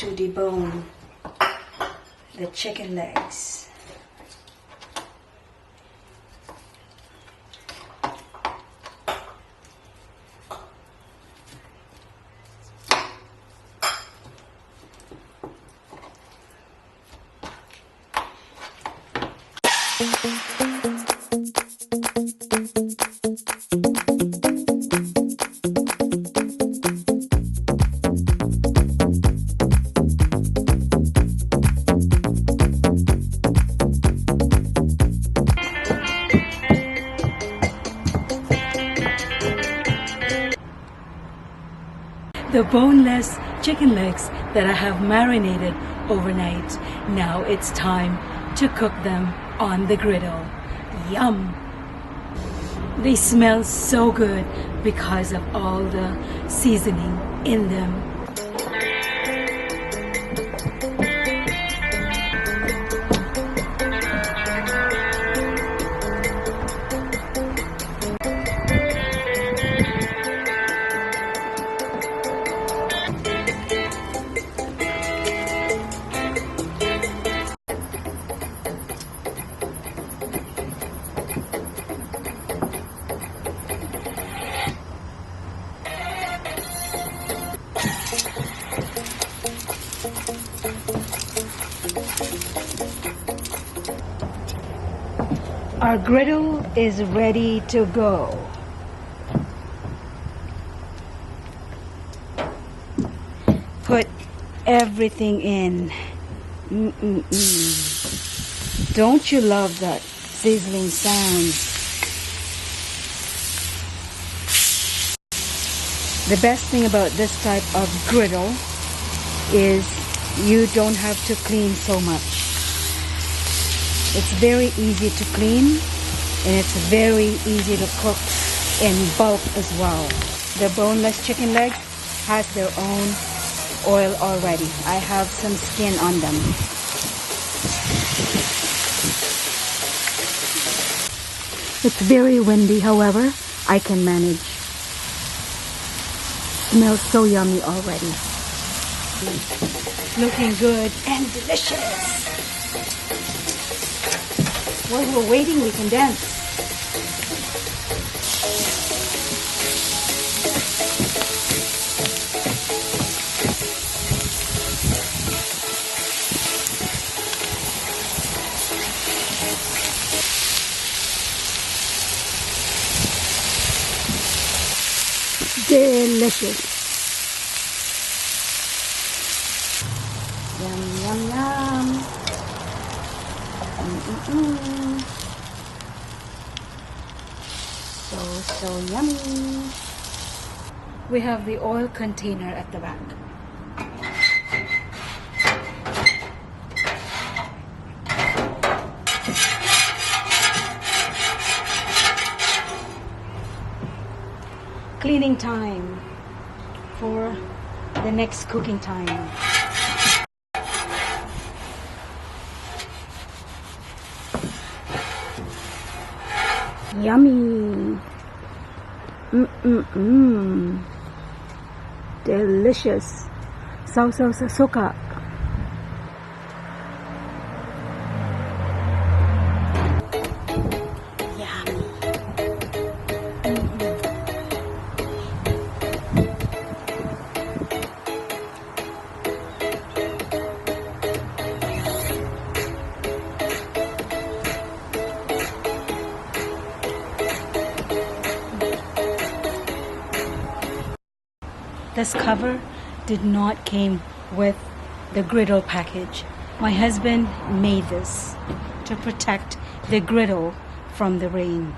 to debone the chicken legs. The boneless chicken legs that I have marinated overnight. Now it's time to cook them on the griddle. Yum! They smell so good because of all the seasoning in them. Our griddle is ready to go. Put everything in. Don't you love that sizzling sound? The best thing about this type of griddle is you don't have to clean so much. It's very easy to clean and it's very easy to cook in bulk as well. The boneless chicken legs has their own oil already. I have some skin on them. It's very windy, however, I can manage. Smells so yummy already. Looking good and delicious. While we're waiting, we can dance. Delicious. Yum, yum, yum. So yummy. We have the oil container at the back. Cleaning time for the next cooking time. Yummy. Delicious. Soka. Yummy. This cover did not came with the griddle package. My husband made this to protect the griddle from the rain.